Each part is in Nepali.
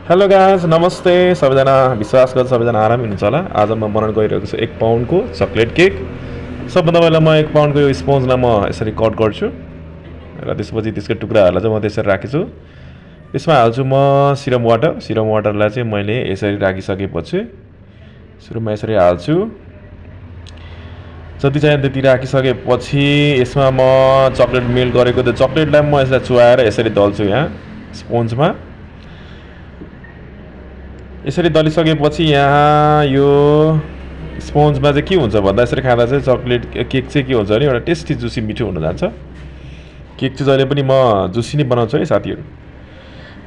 हेलो गाइस नमस्ते सबैजना विश्वास गर्छु सबैजना आरामै हुनुहुन्छ होला आज म बनाउन गइरहेको छु 1 पाउन्डको चकलेट केक सबभन्दा पहिला म 1 पाउन्डको यो स्पोन्जलाई म यसरी कट गर्छु र त्यसपछि त्यसको टुक्राहरूलाई चाहिँ म त्यसरी राखेछु यसमा हाल्छु म सिरम वाटरलाई चाहिँ मैले यसरी राखिसकेपछि सुरुमा यसरी हाल्छु जति चाहियो त्यति राखिसकेपछि यसमा म चकलेट मेल्ट गरेको त्यो चकलेटलाई म यसलाई चुहाएर यसरी दल्छु यहाँ स्पोन्जमा यसरी दलिसकेपछि यहाँ यो स्पोन्जमा चाहिँ के हुन्छ भन्दा यसरी खाँदा चाहिँ चकलेट केक चाहिँ के हुन्छ भने एउटा टेस्टी जुसी मिठो हुन जान्छ केक चाहिँ जहिले पनि म जुसी नै बनाउँछु है साथीहरू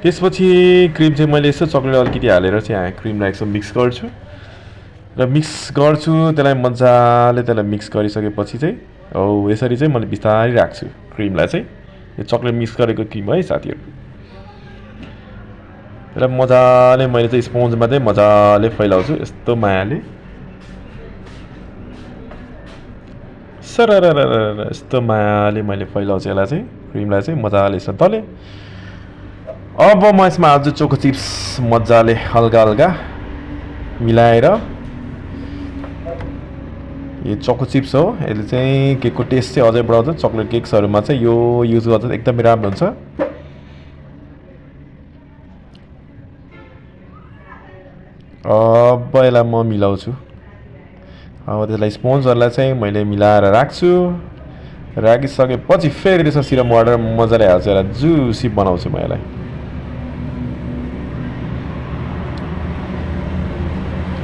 त्यसपछि क्रिम चाहिँ मैले यसो चकलेट अलिकति हालेर चाहिँ यहाँ क्रिमलाई यसो मिक्स गर्छु र मिक्स गर्छु त्यसलाई मजाले त्यसलाई मिक्स गरिसकेपछि चाहिँ हो यसरी चाहिँ मैले बिस्तारै राख्छु क्रिमलाई चाहिँ यो चकलेट मिक्स गरेको क्रिम है साथीहरू र मजाले मैले चाहिँ स्पोन्जमा चाहिँ मजाले फैलाउँछु यस्तो मायाले सरर यस्तो मायाले मैले फैलाउँछु यसलाई चाहिँ क्रिमलाई चाहिँ मजाले यसो तले अब म यसमा हाल्छु चोको चिप्स मजाले हल्का हल्का मिलाएर यो चोको चिप्स हो यसले चाहिँ केकको टेस्ट चाहिँ अझै बढाउँछ चकलेट केक्सहरूमा चाहिँ यो युज गर्दा एकदमै राम्रो हुन्छ अब यसलाई म मिलाउँछु अब त्यसलाई स्पोन्जहरूलाई चाहिँ मैले मिलाएर राख्छु राखिसकेपछि फेरि त्यसमा सिरम वाटर मजाले हाल्छु यसलाई जुसी बनाउँछु म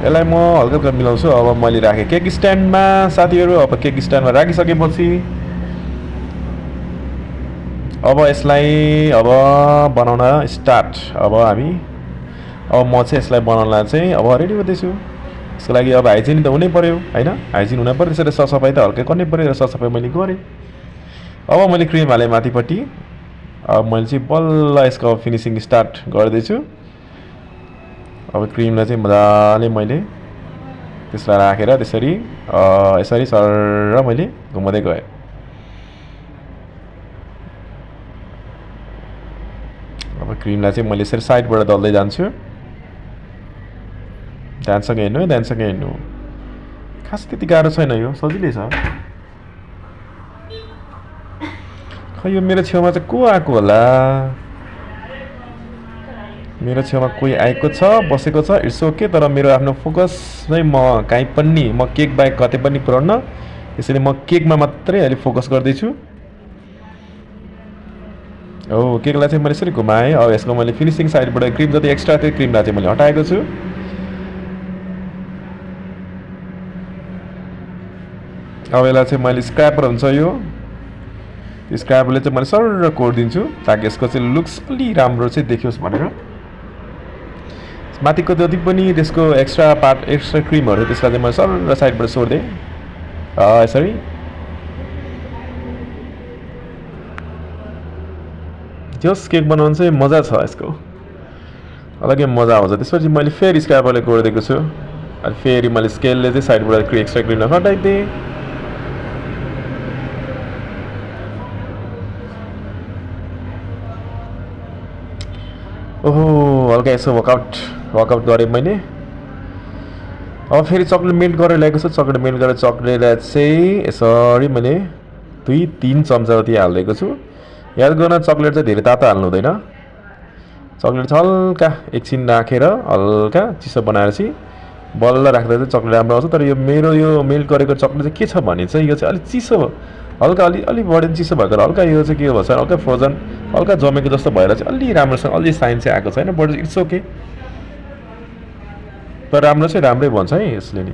यसलाई म हल्का हल्का मिलाउँछु अब मैले राखेँ केक स्ट्यान्डमा साथीहरू अब केक स्ट्यान्डमा राखिसकेपछि अब यसलाई अब बनाउन स्टार्ट अब म चाहिँ यसलाई बनाउनलाई चाहिँ अब रेडी गर्दैछु यसको लागि अब हाइजिन त हुनै पर्यो हैन हाइजिन हुन पर्यो त्यसरी सरसफाइ त हल्का गर्नै पर्यो र सरसफाइ मैले गरेँ अब मैले क्रिम हालेँ माथिपट्टि अब मैले चाहिँ बल्ल यसको फिनिसिङ स्टार्ट गर्दैछु अब क्रिमलाई चाहिँ मजाले मैले त्यसलाई राखेर त्यसरी यसरी सर मैले घुमाउँदै गएँ अब क्रिमलाई चाहिँ मैले यसरी साइडबाट दल्दै जान्छु ध्यानसँग हेर्नु है ध्यानसँग हेर्नु खास त्यति गाह्रो छैन यो सजिलै छ खै यो मेरो छेउमा चाहिँ को आएको होला मेरो छेउमा कोही आएको छ बसेको छ इट्स ओके तर मेरो आफ्नो फोकस चाहिँ म कहीँ पनि म केक बाहेक कतै पनि पुऱ्याउन यसरी म केकमा मात्रै अहिले फोकस गर्दैछु हो केकलाई चाहिँ मैले यसरी घुमाएँ अब यसको मैले फिनिसिङ साइडबाट क्रिम जति एक्स्ट्रा थियो क्रिमलाई चाहिँ मैले हटाएको छु अब यसलाई चाहिँ मैले स्क्रैपर हुन्छ यो स्क्रैपरले चाहिँ मैले सरर कोरिदिन्छु ताकि यसको चाहिँ लुक्स अलि राम्रो चाहिँ देखियोस् भनेर माथिको जति पनि त्यसको एक्स्ट्रा क्रिमहरू त्यसलाई चाहिँ मैले सरर साइडबाट सोर्दिएँ यसरी जस केक बनाउनु चाहिँ मजा छ यसको अलग्गै मजा आउँछ त्यसपछि मैले फेरि स्क्रैपरले कोरिदिएको छु अनि फेरि मैले स्केलले चाहिँ साइडबाट एक्स्ट्रा क्रिमलाई हटाइदिएँ ओहो हल्का यसो वर्कआउट गरेँ मैले अब फेरि चकलेट मेल्ट गरेर ल्याएको छु चकलेट मेल्ट गरेर चकलेटलाई चाहिँ यसरी मैले 2-3 चम्चा जति हालिदिएको छु याद गर्न चकलेट चाहिँ धेरै तातो हाल्नु हुँदैन चकलेट चाहिँ हल्का एकछिन राखेर हल्का चिसो बनाएर चाहिँ बल्ल राख्दा चाहिँ चकलेट राम्रो आउँछ तर यो मेरो यो मेल्ट गरेको चकलेट चाहिँ के छ भने चाहिँ यो चाहिँ अलिक चिसो हल्का अलि बढी चिसो भएको हल्का यो चाहिँ के भन्छ हल्का फ्रोजन हल्का जमेको जस्तो भएर चाहिँ अलि राम्रोसँग अलि साइन चाहिँ आएको छैन बट इट्स ओके तर राम्रो चाहिँ राम्रै भन्छ है यसले नि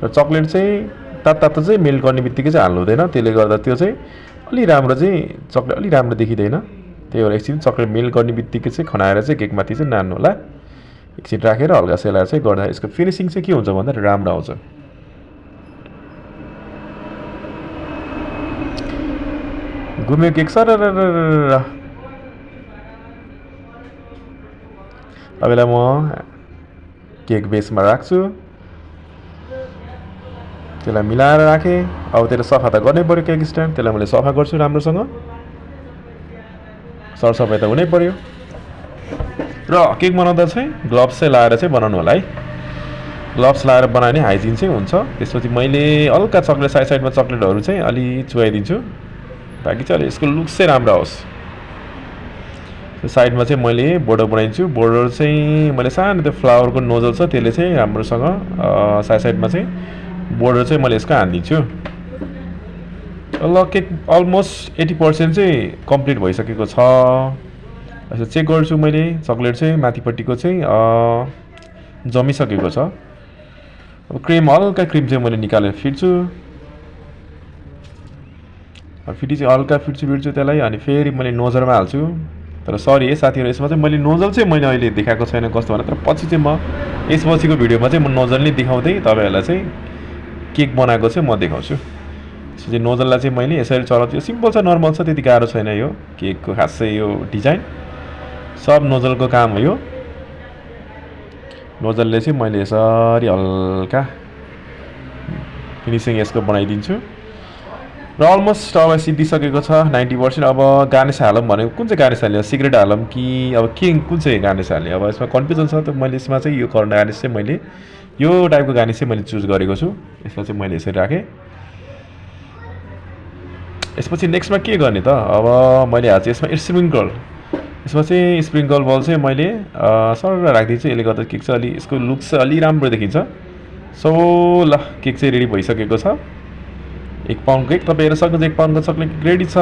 र चकलेट चाहिँ तातो चाहिँ मेल्ट गर्ने बित्तिकै चाहिँ हाल्नु हुँदैन त्यसले गर्दा त्यो चाहिँ अलि राम्रो चाहिँ चकलेट अलि राम्रो देखिँदैन त्यही भएर एकछिन चकलेट मेल्ट गर्ने बित्तिकै चाहिँ खनाएर चाहिँ केकमाथि चाहिँ नान्नु होला एकछिन राखेर हल्का सेलाएर चाहिँ गर्दा यसको फिनिसिङ चाहिँ के हुन्छ भन्दा राम्रो आउँछ घुम्यो केक सर अब यसलाई म केक बेसमा राख्छु त्यसलाई मिलाएर राखेँ अब त्यसलाई सफा त गर्नै पर्यो केक स्ट्यान्ड त्यसलाई मैले सफा गर्छु राम्रोसँग सरसफाइ त हुनै पर्यो र र केक बनाउँदा चाहिँ ग्लोभ्स चाहिँ लाएर चाहिँ बनाउनु होला है। ग्लोभ्स लाएर बनायो भने हाइजिन चाहिँ हुन्छ। त्यसपछि मैले हल्का चक्लेट साइडमा चक्लेटहरू चाहिँ अलि चुहाइदिन्छु ताकि चाहिँ यसको लुक्स चाहिँ राम्रो आओस्। साइडमा चाहिँ मैले बोर्डर बनाइदिन्छु। बोर्डर चाहिँ मैले सानो त्यो फ्लावरको नोजल छ त्यसले चाहिँ राम्रोसँग साइडमा चाहिँ बोर्डर चाहिँ मैले यसको हानिदिन्छु। ल केक अलमोस्ट 80% चाहिँ कम्प्लिट भइसकेको छ। यसो चेक गर्छु मैले चक्लेट चाहिँ माथिपट्टिको चाहिँ जमिसकेको छ। अब क्रिम हल्का क्रिम चाहिँ मैले निकालेर फिट्छु। फेरि चाहिँ हल्का फिट्छु त्यसलाई अनि फेरि मैले नोजलमा हाल्छु। तर सरी है साथीहरू, यसमा चाहिँ मैले नोजल चाहिँ मैले अहिले देखाएको छैन कस्तो भनेर। तर पछि चाहिँ म यसपछिको भिडियोमा चाहिँ म नोजल नै देखाउँदै तपाईँहरूलाई चाहिँ केक बनाएको चाहिँ म देखाउँछु। त्यसपछि नोजललाई चाहिँ मैले यसरी चलाउँछु। सिम्पल छ, नर्मल छ, त्यति गाह्रो छैन यो केकको खासै यो डिजाइन। सब नोजलको काम हो यो। नोजलले चाहिँ मैले यसरी हल्का फिनिसिङ यसको बनाइदिन्छु। र अलमोस्ट अब सिद्धिसकेको छ 90%। अब गार्निस हालौँ भनेको कुन चाहिँ गार्निस हाल्ने, सिक्रेट हालौँ कि अब के कुन चाहिँ गार्निस हाल्ने, अब यसमा कन्फ्युजन छ। त मैले यसमा चाहिँ यो गार्निस चाहिँ मैले यो टाइपको गार्निस चाहिँ मैले चुज गरेको छु। यसमा चाहिँ मैले यसरी राखेँ। यसपछि नेक्स्टमा के गर्ने त, अब मैले हाल्छु यसमा स्प्रिङ्कल। यसमा चाहिँ स्प्रिङ्कल बल चाहिँ मैले सर राखिदिन्छु। यसले गर्दा केक चाहिँ अलि यसको लुक्स चाहिँ अलि राम्रो देखिन्छ। सो ल केक चाहिँ रेडी भइसकेको छ। 1 पाउन्ड केक तपाईँ हेर्न सक्नुहुन्छ। 1 पाउन्डको चक्लेट केक रेडी छ।